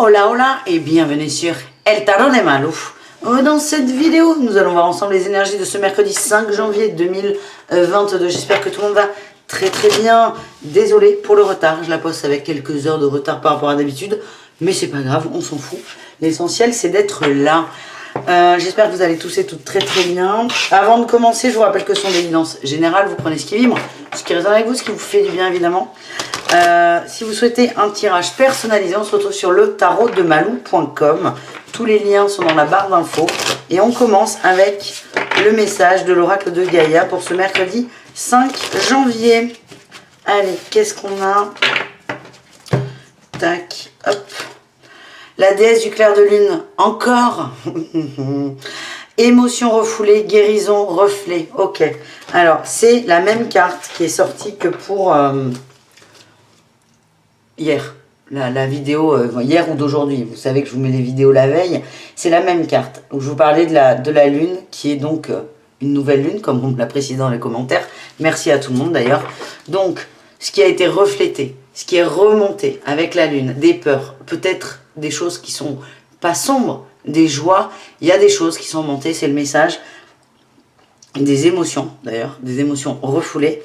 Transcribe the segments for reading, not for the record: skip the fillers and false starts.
Hola hola et bienvenue sur El Tarot de Malou. Dans cette vidéo, nous allons voir ensemble les énergies de ce mercredi 5 janvier 2022. J'espère que tout le monde va très bien. Désolé pour le retard, je la poste avec quelques heures de retard par rapport à d'habitude, mais c'est pas grave, on s'en fout. L'essentiel c'est d'être là. J'espère que vous allez tous et toutes très bien. Avant de commencer, je vous rappelle que ce sont des guidances générales, vous prenez ce qui vibre, ce qui résonne avec vous, ce qui vous fait du bien évidemment. Si vous souhaitez un tirage personnalisé, on se retrouve sur le tarotdemalou.com. Tous les liens sont dans la barre d'infos. Et on commence avec le message de l'oracle de Gaïa pour ce mercredi 5 janvier. Allez, qu'est-ce qu'on a? Tac, hop. La déesse du clair de lune, encore. Émotion refoulée, guérison, reflet. Ok. Alors, c'est la même carte qui est sortie que pour hier. La vidéo hier ou d'aujourd'hui. Vous savez que je vous mets les vidéos la veille. C'est la même carte. Où je vous parlais de la lune, qui est donc une nouvelle lune, comme on me l'a précisé dans les commentaires. Merci à tout le monde d'ailleurs. Donc, ce qui a été reflété, ce qui est remonté avec la lune, des peurs, peut-être des choses qui sont pas sombres, des joies, il y a des choses qui sont montées, c'est le message, des émotions d'ailleurs, des émotions refoulées.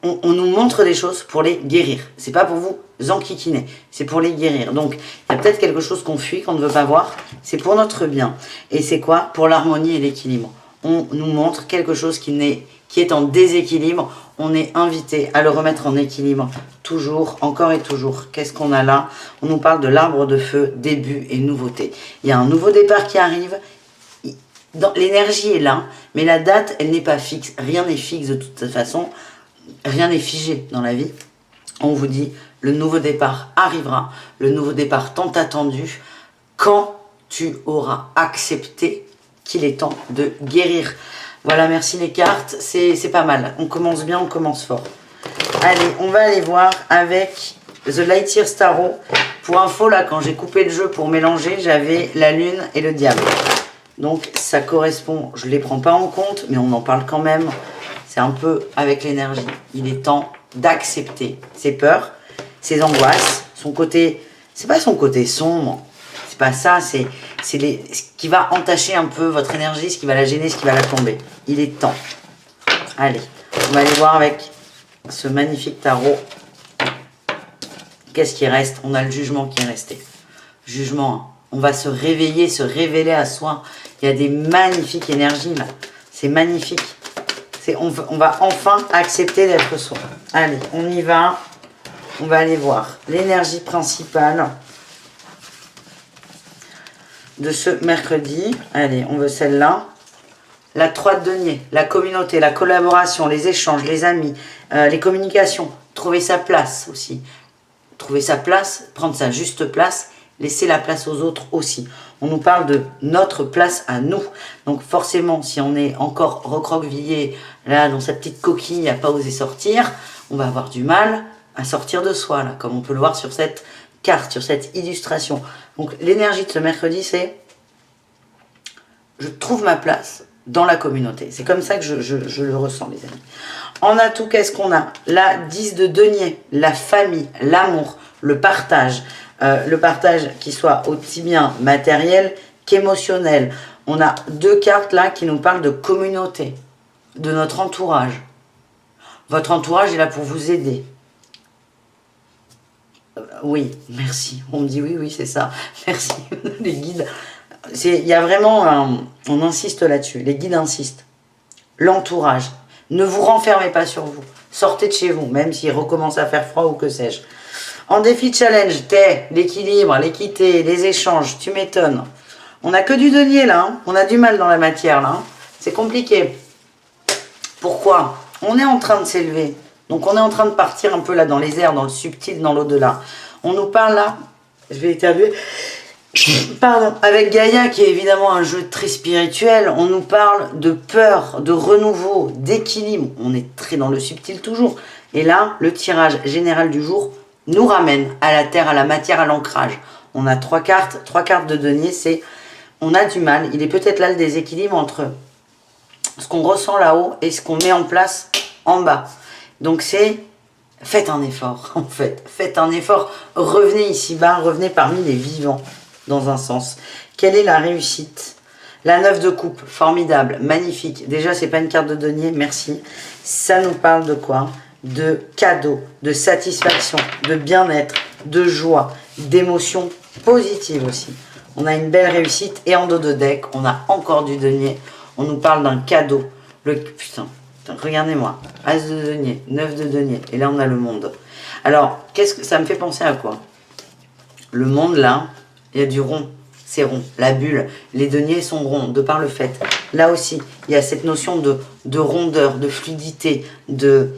On nous montre des choses pour les guérir. C'est pas pour vous enquiquiner, c'est pour les guérir. Donc, il y a peut-être quelque chose qu'on fuit, qu'on ne veut pas voir. C'est pour notre bien. Et c'est quoi? Pour l'harmonie et l'équilibre. On nous montre quelque chose qui est en déséquilibre. On est invité à le remettre en équilibre. Toujours, encore et toujours. Qu'est-ce qu'on a là? On nous parle de l'arbre de feu, début et nouveauté. Il y a un nouveau départ qui arrive. L'énergie est là, mais la date, elle n'est pas fixe. Rien n'est fixe de toute façon. Rien n'est figé dans la vie. On vous dit, le nouveau départ arrivera. Le nouveau départ tant attendu, quand tu auras accepté qu'il est temps de guérir. Voilà, merci les cartes. C'est pas mal. On commence bien, on commence fort. Allez, on va aller voir avec The Light Year Tarot. Pour info, là, quand j'ai coupé le jeu pour mélanger, j'avais la lune et le diable. Donc, ça correspond, je ne les prends pas en compte, mais on en parle quand même. C'est un peu avec l'énergie. Il est temps d'accepter ses peurs, ses angoisses, son côté... C'est pas son côté sombre, c'est pas ça, c'est ce qui va entacher un peu votre énergie, ce qui va la gêner, ce qui va la tomber. Il est temps. Allez, on va aller voir avec ce magnifique tarot. Qu'est-ce qui reste? On a le jugement qui est resté. Jugement, hein. On va se réveiller, se révéler à soi. Il y a des magnifiques énergies là. C'est magnifique. On va enfin accepter d'être soi. Allez, on y va. On va aller voir l'énergie principale de ce mercredi. Allez, on veut celle-là. La 3 de denier, la communauté, la collaboration, les échanges, les amis, les communications. Trouver sa place aussi. Trouver sa place, prendre sa juste place, laisser la place aux autres aussi. On nous parle de notre place à nous. Donc forcément, si on est encore recroquevillé, là, dans sa petite coquille, à pas oser sortir, on va avoir du mal à sortir de soi, là, comme on peut le voir sur cette carte, sur cette illustration. Donc l'énergie de ce mercredi, c'est je trouve ma place dans la communauté. C'est comme ça que je le ressens, les amis. En atout, qu'est-ce qu'on a? La 10 de denier, la famille, l'amour, le partage qui soit aussi bien matériel qu'émotionnel. On a deux cartes là qui nous parlent de communauté, de notre entourage. Votre entourage est là pour vous aider. Oui, merci. On me dit oui, c'est ça. Merci. Les guides. Il y a vraiment, on insiste là-dessus. Les guides insistent. L'entourage. Ne vous renfermez pas sur vous. Sortez de chez vous, même s'il recommence à faire froid ou que sais-je. En défi challenge, l'équilibre, l'équité, les échanges, tu m'étonnes. On n'a que du denier là, hein. On a du mal dans la matière là. Hein. C'est compliqué. Pourquoi? On est en train de s'élever. Donc on est en train de partir un peu là dans les airs, dans le subtil, dans l'au-delà. On nous parle là, je vais éternuer. Pardon, avec Gaïa qui est évidemment un jeu très spirituel, on nous parle de peur, de renouveau, d'équilibre. On est très dans le subtil toujours. Et là, le tirage général du jour nous ramène à la terre, à la matière, à l'ancrage. On a trois cartes de denier, c'est on a du mal. Il est peut-être là le déséquilibre entre ce qu'on ressent là-haut et ce qu'on met en place en bas. Donc c'est Faites un effort, en fait. Faites un effort. Revenez ici-bas, revenez parmi les vivants, dans un sens. Quelle est la réussite? La 9 de coupe, formidable, magnifique. Déjà, c'est pas une carte de denier, merci. Ça nous parle de quoi? De cadeaux, de satisfaction, de bien-être, de joie, d'émotions positives aussi. On a une belle réussite et en dos de deck, on a encore du denier. On nous parle d'un cadeau. Putain, regardez-moi. As de denier, 9 de denier. Et là, on a le monde. Alors, qu'est-ce que ça me fait penser à quoi? Le monde, là, il y a du rond. C'est rond. La bulle, les deniers sont ronds, de par le fait. Là aussi, il y a cette notion de rondeur, de fluidité, de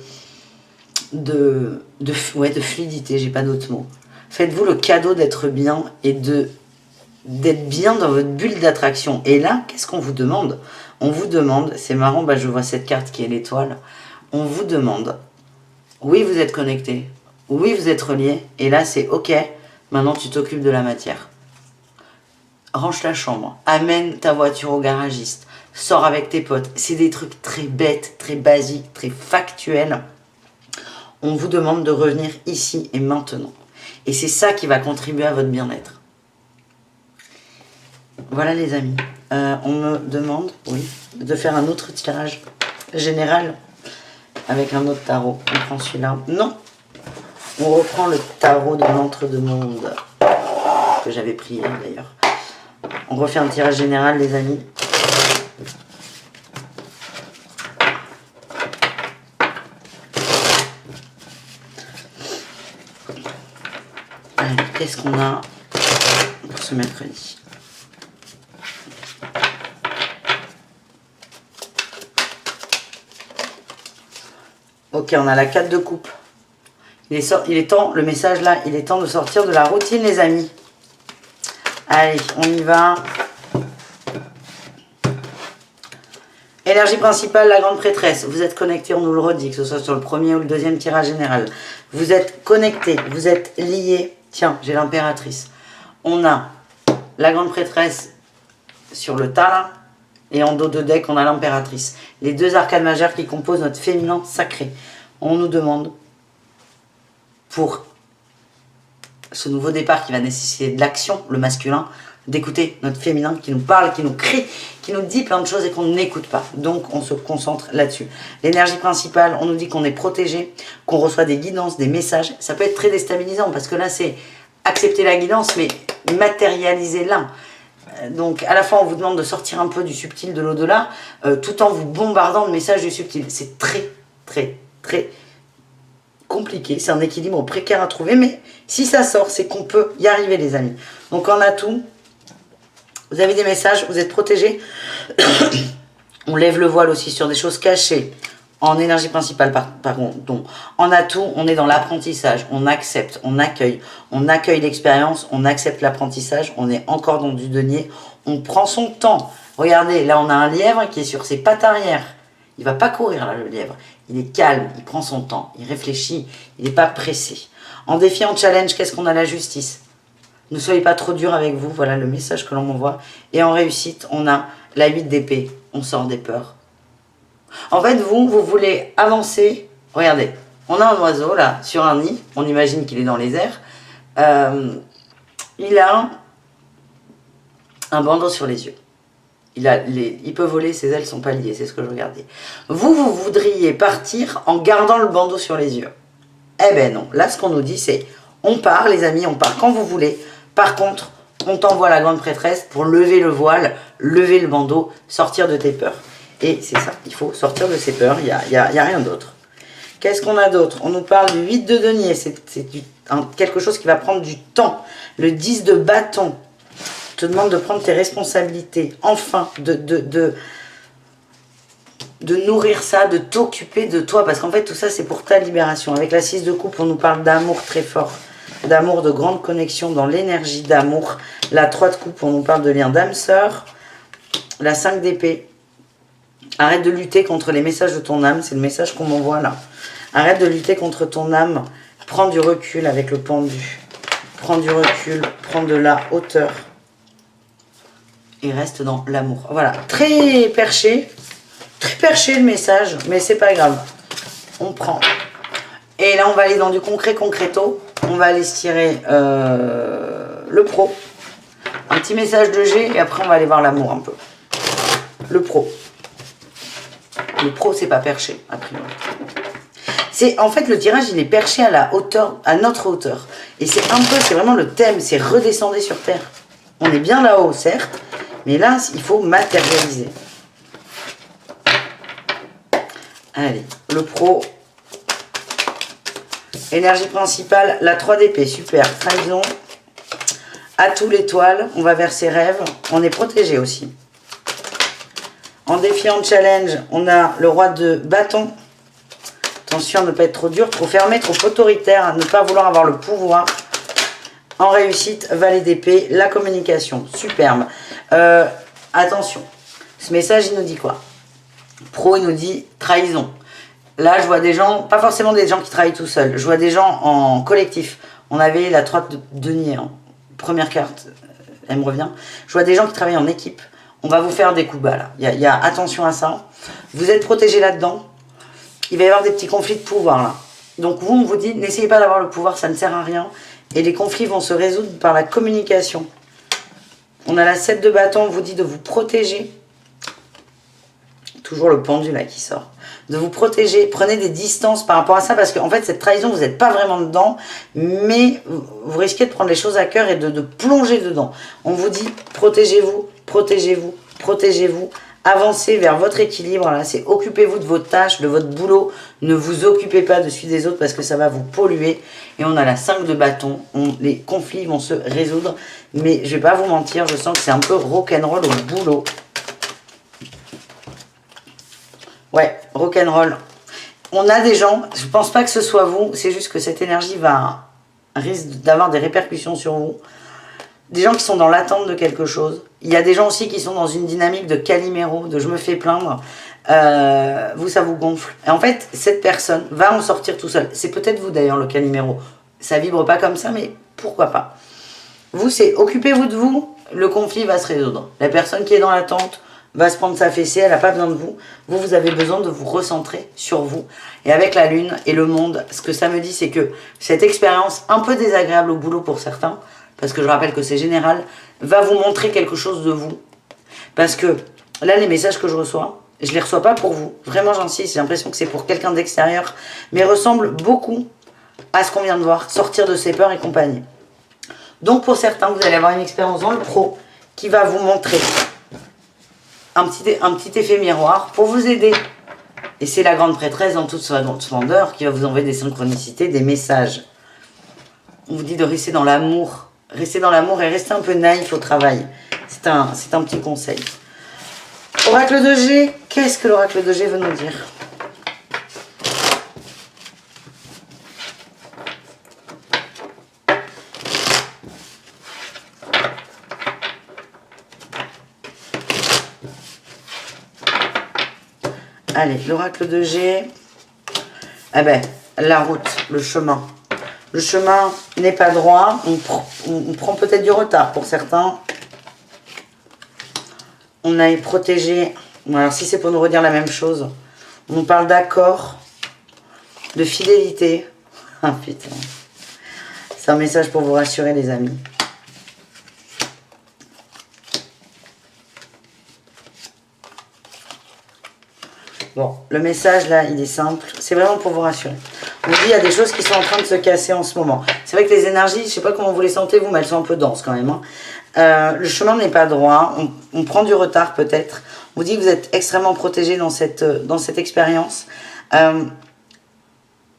fluidité, j'ai pas d'autre mot. Faites-vous le cadeau d'être bien et d'être bien dans votre bulle d'attraction. Et là, qu'est-ce qu'on vous demande? On vous demande, c'est marrant, je vois cette carte qui est l'étoile. On vous demande, oui, vous êtes connecté, oui, vous êtes relié, et là, c'est ok, maintenant tu t'occupes de la matière. Range ta chambre, amène ta voiture au garagiste, sors avec tes potes. C'est des trucs très bêtes, très basiques, très factuels. On vous demande de revenir ici et maintenant. Et c'est ça qui va contribuer à votre bien-être. Voilà les amis. On me demande, oui, de faire un autre tirage général avec un autre tarot. On prend celui-là. Non. On reprend le tarot de l'entre-deux-mondes que j'avais pris hier d'ailleurs. On refait un tirage général les amis. Allez, qu'est-ce qu'on a pour ce mercredi? Ok, on a la 4 de coupe. Il est temps, le message là, il est temps de sortir de la routine les amis. Allez, on y va. Énergie principale, la grande prêtresse. Vous êtes connecté, on nous le redit, que ce soit sur le premier ou le deuxième tirage général. Vous êtes connecté, vous êtes liés. Tiens, j'ai l'impératrice. On a la grande prêtresse sur le tas là. Et en dos de deck, on a l'impératrice. Les deux arcades majeures qui composent notre féminin sacré. On nous demande, pour ce nouveau départ qui va nécessiter de l'action, le masculin, d'écouter notre féminin qui nous parle, qui nous crie, qui nous dit plein de choses et qu'on n'écoute pas. Donc, on se concentre là-dessus. L'énergie principale, on nous dit qu'on est protégé, qu'on reçoit des guidances, des messages. Ça peut être très déstabilisant parce que là, c'est accepter la guidance, mais matérialiser là. Donc, à la fois, on vous demande de sortir un peu du subtil, de l'au-delà, tout en vous bombardant de messages du subtil. C'est très, très, très compliqué. C'est un équilibre précaire à trouver, mais si ça sort, c'est qu'on peut y arriver, les amis. Donc, en atout, vous avez des messages, vous êtes protégés. On lève le voile aussi sur des choses cachées. En énergie principale, par contre, donc, en atout, on est dans l'apprentissage, on accepte, on accueille l'expérience, on accepte l'apprentissage, on est encore dans du denier, on prend son temps. Regardez, là on a un lièvre qui est sur ses pattes arrière. Il va pas courir là, le lièvre. Il est calme, il prend son temps, il réfléchit, il n'est pas pressé. En défi, en challenge, qu'est-ce qu'on a? La justice. Ne soyez pas trop dur avec vous, voilà le message que l'on m'envoie. Et en réussite, on a la 8 d'épée, on sort des peurs. En fait, vous voulez avancer. Regardez, on a un oiseau là, sur un nid. On imagine qu'il est dans les airs. Il a un bandeau sur les yeux. Il peut voler, ses ailes sont pas liées, c'est ce que je regardais. Vous voudriez partir en gardant le bandeau sur les yeux. Eh ben non, là ce qu'on nous dit c'est, on part les amis, on part quand vous voulez. Par contre, on t'envoie la grande prêtresse pour lever le voile, lever le bandeau, sortir de tes peurs. Et c'est ça, il faut sortir de ses peurs, il y a rien d'autre. Qu'est-ce qu'on a d'autre? On nous parle du 8 de denier, c'est quelque chose qui va prendre du temps. Le 10 de bâton te demande de prendre tes responsabilités, enfin, de nourrir ça, de t'occuper de toi, parce qu'en fait tout ça c'est pour ta libération. Avec la 6 de coupe, on nous parle d'amour très fort, d'amour, de grande connexion dans l'énergie d'amour. La 3 de coupe, on nous parle de lien d'âme-sœur. La 5 d'épée, arrête de lutter contre les messages de ton âme, c'est le message qu'on m'envoie là. Arrête de lutter contre ton âme, prends du recul avec le pendu. Prends du recul, prends de la hauteur. Et reste dans l'amour. Voilà, très perché le message, mais c'est pas grave. On prend. Et là, on va aller dans du concret concreto. On va aller se tirer le pro. Un petit message de G et après, on va aller voir l'amour un peu. Le pro. Le pro, c'est pas perché, a priori. En fait, le tirage, il est perché à la hauteur, à notre hauteur. Et c'est vraiment le thème, c'est redescendre sur terre. On est bien là-haut, certes, mais là, il faut matérialiser. Allez, le pro. Énergie principale, la 3 d'épée, super. Trahison. Atout l'étoile, on va vers ses rêves. On est protégé aussi. En défiant challenge, on a le roi de bâton. Attention à ne pas être trop dur, trop fermé, trop autoritaire, à ne pas vouloir avoir le pouvoir. En réussite, valet d'épée, la communication, superbe. Attention, ce message, il nous dit quoi? Pro, il nous dit trahison. Là, je vois des gens, pas forcément des gens qui travaillent tout seuls, je vois des gens en collectif. On avait la 3 de denier, hein. Première carte, elle me revient. Je vois des gens qui travaillent en équipe. On va vous faire des coups bas, là. Il y a attention à ça. Vous êtes protégés là-dedans. Il va y avoir des petits conflits de pouvoir, là. Donc, vous, on vous dit, n'essayez pas d'avoir le pouvoir, ça ne sert à rien. Et les conflits vont se résoudre par la communication. On a la 7 de bâton, on vous dit de vous protéger. Toujours le pendule, là, qui sort. De vous protéger, prenez des distances par rapport à ça, parce qu'en fait, cette trahison, vous n'êtes pas vraiment dedans, mais vous risquez de prendre les choses à cœur et de plonger dedans. On vous dit, protégez-vous, protégez-vous, protégez-vous, avancez vers votre équilibre, là, c'est occupez-vous de vos tâches, de votre boulot, ne vous occupez pas de celui des autres, parce que ça va vous polluer, et on a la 5 de bâton, les conflits vont se résoudre, mais je vais pas vous mentir, je sens que c'est un peu rock'n'roll au boulot. Ouais, rock'n'roll. On a des gens, je pense pas que ce soit vous, c'est juste que cette énergie risque d'avoir des répercussions sur vous. Des gens qui sont dans l'attente de quelque chose. Il y a des gens aussi qui sont dans une dynamique de Calimero, de je me fais plaindre. Vous, ça vous gonfle. Et en fait, cette personne va en sortir tout seul. C'est peut-être vous d'ailleurs, le Calimero. Ça vibre pas comme ça, mais pourquoi pas. Vous, c'est occupez-vous de vous, le conflit va se résoudre. La personne qui est dans l'attente va se prendre sa fessée, elle n'a pas besoin de vous. Vous, vous avez besoin de vous recentrer sur vous. Et avec la lune et le monde, ce que ça me dit, c'est que cette expérience un peu désagréable au boulot pour certains, parce que je rappelle que c'est général, va vous montrer quelque chose de vous. Parce que là, les messages que je reçois, je ne les reçois pas pour vous. Vraiment, j'insiste, j'ai l'impression que c'est pour quelqu'un d'extérieur, mais ressemble beaucoup à ce qu'on vient de voir, sortir de ses peurs et compagnie. Donc, pour certains, vous allez avoir une expérience dans le pro qui va vous montrer un petit effet miroir pour vous aider. Et c'est la grande prêtresse dans toute sa splendeur qui va vous envoyer des synchronicités, des messages. On vous dit de rester dans l'amour. Rester dans l'amour et rester un peu naïf au travail. C'est un petit conseil. Oracle de G, qu'est-ce que l'oracle de G veut nous dire? Allez, l'oracle de G. Eh ben, la route, le chemin. Le chemin n'est pas droit. On prend peut-être du retard pour certains. On est protégé. Bon, alors, si c'est pour nous redire la même chose, on nous parle d'accord, de fidélité. Ah putain. C'est un message pour vous rassurer, les amis. Bon, le message là, il est simple. C'est vraiment pour vous rassurer. On vous dit, il y a des choses qui sont en train de se casser en ce moment. C'est vrai que les énergies, je ne sais pas comment vous les sentez vous, mais elles sont un peu denses quand même. Hein. Le chemin n'est pas droit. On prend du retard peut-être. On vous dit que vous êtes extrêmement protégé dans cette expérience.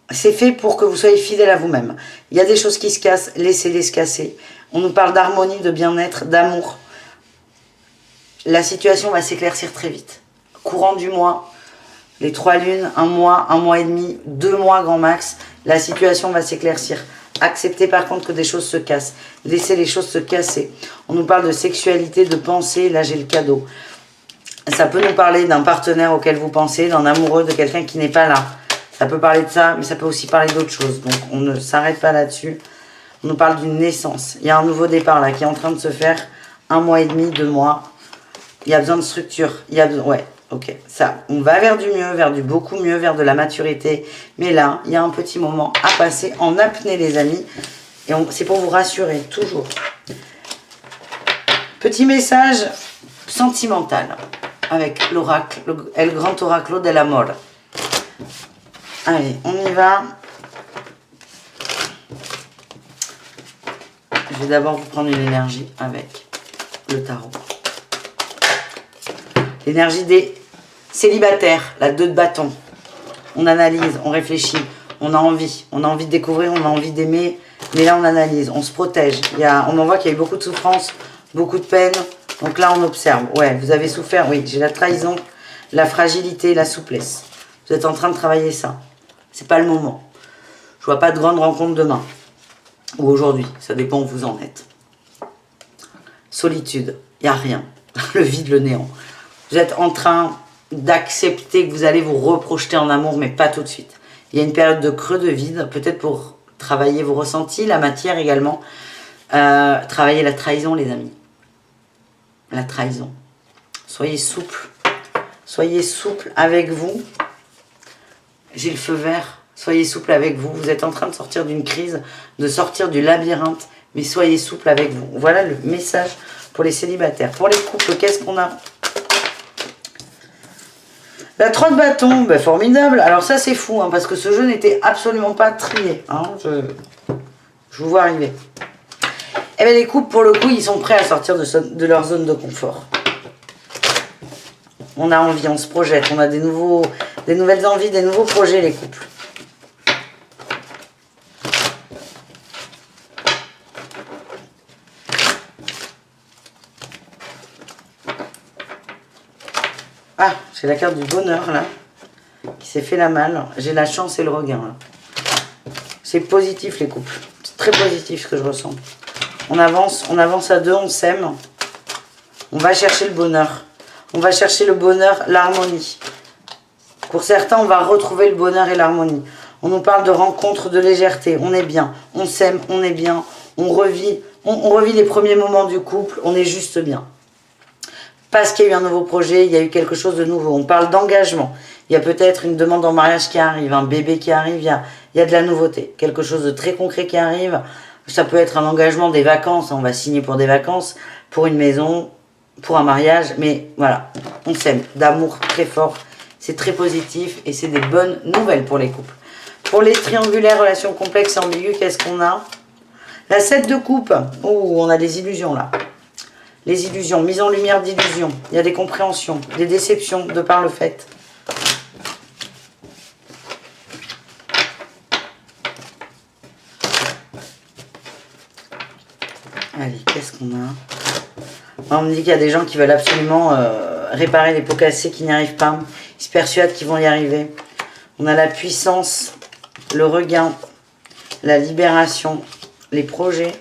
C'est fait pour que vous soyez fidèle à vous-même. Il y a des choses qui se cassent, laissez-les se casser. On nous parle d'harmonie, de bien-être, d'amour. La situation va s'éclaircir très vite. Courant du mois. Les 3 lunes, 1 mois et demi, 2 mois grand max, la situation va s'éclaircir. Acceptez par contre que des choses se cassent. Laissez les choses se casser. On nous parle de sexualité, de pensée, là j'ai le cadeau. Ça peut nous parler d'un partenaire auquel vous pensez, d'un amoureux, de quelqu'un qui n'est pas là. Ça peut parler de ça, mais ça peut aussi parler d'autres choses. Donc on ne s'arrête pas là-dessus. On nous parle d'une naissance. Il y a un nouveau départ là qui est en train de se faire. 1 mois et demi, 2 mois. Il y a besoin de structure. Il y a besoin, ouais. Ok, ça, on va vers du mieux, vers du beaucoup mieux, vers de la maturité. Mais là, il y a un petit moment à passer en apnée, les amis. Et c'est pour vous rassurer, toujours. Petit message sentimental avec l'oracle, El Grand Oraclo del Amor. Allez, on y va. Je vais d'abord vous prendre une énergie avec le tarot. L'énergie des célibataires, la 2 de bâton. On analyse, on réfléchit, on a envie de découvrir, on a envie d'aimer, mais là on analyse, on se protège. On en voit qu'il y a eu beaucoup de souffrance, beaucoup de peine, donc là on observe. Ouais, vous avez souffert, oui, j'ai la trahison, la fragilité, la souplesse. Vous êtes en train de travailler ça. C'est pas le moment. Je vois pas de grande rencontre demain. Ou aujourd'hui, ça dépend où vous en êtes. Solitude, il n'y a rien. Le vide, le néant. Vous êtes en train d'accepter que vous allez vous reprojeter en amour, mais pas tout de suite. Il y a une période de creux, de vide, peut-être pour travailler vos ressentis, la matière également. Travailler la trahison, les amis. La trahison. Soyez souple. Soyez souple avec vous. J'ai le feu vert. Soyez souple avec vous. Vous êtes en train de sortir d'une crise, de sortir du labyrinthe, mais soyez souple avec vous. Voilà le message pour les célibataires. Pour les couples, qu'est-ce qu'on a ? La 3 de bâton, ben formidable. Alors ça c'est fou, hein, parce que ce jeu n'était absolument pas trié. Hein, je vous vois arriver. Et bien les couples, pour le coup, ils sont prêts à sortir de leur zone de confort. On a envie, on se projette, on a des nouvelles envies, des nouveaux projets, les couples. Ah, j'ai la carte du bonheur, là, qui s'est fait la malle. J'ai la chance et le regain, là. C'est positif, les couples. C'est très positif, ce que je ressens. On avance à 2, on s'aime. On va chercher le bonheur. On va chercher le bonheur, l'harmonie. Pour certains, on va retrouver le bonheur et l'harmonie. On nous parle de rencontres, de légèreté. On est bien. On s'aime, on est bien. On revit les premiers moments du couple. On est juste bien. Parce qu'il y a eu un nouveau projet, il y a eu quelque chose de nouveau. On parle d'engagement. Il y a peut-être une demande en mariage qui arrive, un bébé qui arrive, il y a de la nouveauté. Quelque chose de très concret qui arrive. Ça peut être un engagement, des vacances. On va signer pour des vacances, pour une maison, pour un mariage. Mais voilà, on s'aime d'amour très fort. C'est très positif et c'est des bonnes nouvelles pour les couples. Pour les triangulaires, relations complexes et ambiguës, qu'est-ce qu'on a? La 7 de coupe. Oh, on a des illusions là. Les illusions, mise en lumière d'illusions. Il y a des compréhensions, des déceptions de par le fait. Allez, qu'est-ce qu'on a? On me dit qu'il y a des gens qui veulent absolument réparer les pots cassés, qui n'y arrivent pas. Ils se persuadent qu'ils vont y arriver. On a la puissance, le regain, la libération, les projets,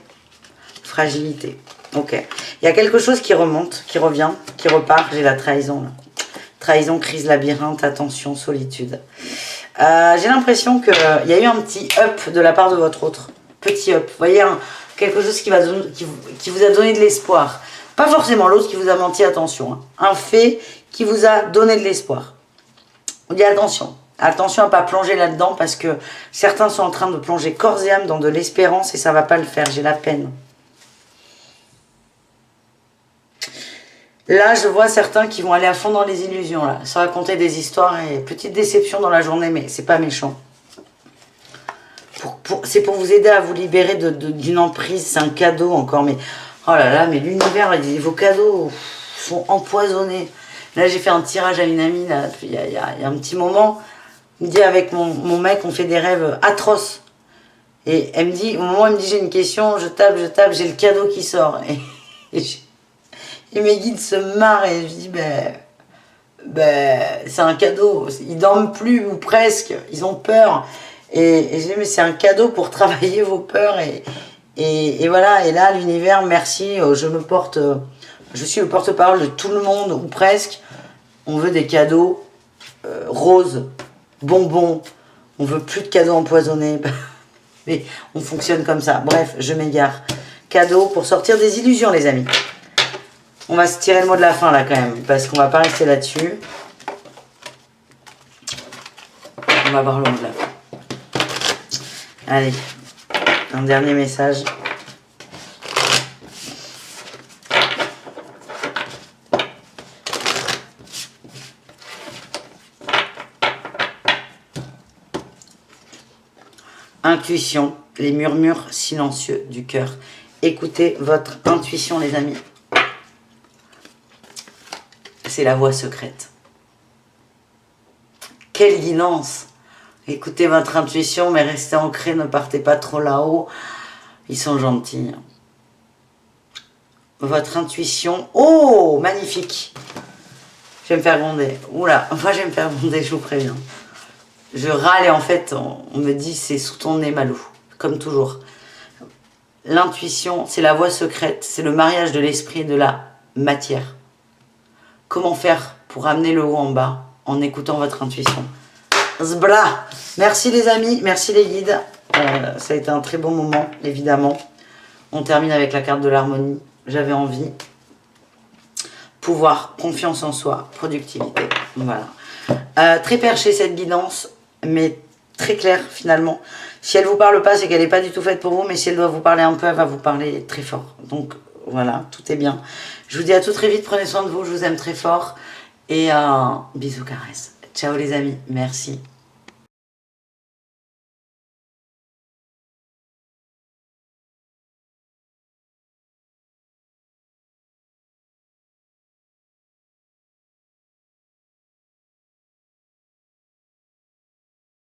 fragilité. Ok. Il y a quelque chose qui remonte, qui revient, qui repart. J'ai la trahison là. Trahison, crise, labyrinthe, attention, solitude. J'ai l'impression qu'il y a eu un petit up de la part de votre autre. Petit up. Vous voyez, quelque chose qui vous a donné de l'espoir. Pas forcément l'autre qui vous a menti, attention. Hein. Un fait qui vous a donné de l'espoir. On dit attention. Attention à ne pas plonger là-dedans parce que certains sont en train de plonger corps et âme dans de l'espérance et ça ne va pas le faire. J'ai la peine. Là, je vois certains qui vont aller à fond dans les illusions, là. Se raconter des histoires et petite déception dans la journée, mais c'est pas méchant. C'est pour vous aider à vous libérer d'une emprise, c'est un cadeau encore, mais... Oh là là, mais l'univers, vos cadeaux sont empoisonnés. Là, j'ai fait un tirage à une amie, là, il y a un petit moment. Il me dit, avec mon mec, on fait des rêves atroces. Et elle me dit, au moment où elle me dit, j'ai une question, je tape, j'ai le cadeau qui sort. Et mes guides se marrent et je dis, c'est un cadeau. Ils dorment plus ou presque, ils ont peur. Et je dis, mais c'est un cadeau pour travailler vos peurs. Et voilà, et là, l'univers, merci, je suis le porte-parole de tout le monde, ou presque. On veut des cadeaux roses, bonbons. On veut plus de cadeaux empoisonnés. Mais on fonctionne comme ça. Bref, je m'égare. Cadeau pour sortir des illusions, les amis. On va se tirer le mot de la fin là quand même, parce qu'on va pas rester là-dessus. va voir le mot de la fin. Allez, un dernier message. Intuition, les murmures silencieux du cœur. Écoutez votre intuition, les amis. C'est la voix secrète. Quelle guidance! Écoutez votre intuition, mais restez ancré, ne partez pas trop là-haut. Ils sont gentils. Votre intuition... Oh, magnifique! Je vais me faire gronder. Oula, moi je vais me faire gronder, je vous préviens. Je râle et en fait, on me dit c'est sous ton nez, Malou. Comme toujours. L'intuition, c'est la voie secrète, c'est le mariage de l'esprit et de la matière. Comment faire pour amener le haut en bas en écoutant votre intuition? Zbra! Merci les amis, merci les guides. Ça a été un très bon moment, évidemment. On termine avec la carte de l'harmonie. J'avais envie. Pouvoir, confiance en soi, productivité. Voilà. Très perché cette guidance, mais très claire finalement. Si elle ne vous parle pas, c'est qu'elle n'est pas du tout faite pour vous, mais si elle doit vous parler un peu, elle va vous parler très fort. Donc voilà, tout est bien. Je vous dis à tout très vite, prenez soin de vous, je vous aime très fort. Et bisous, caresses. Ciao les amis, merci.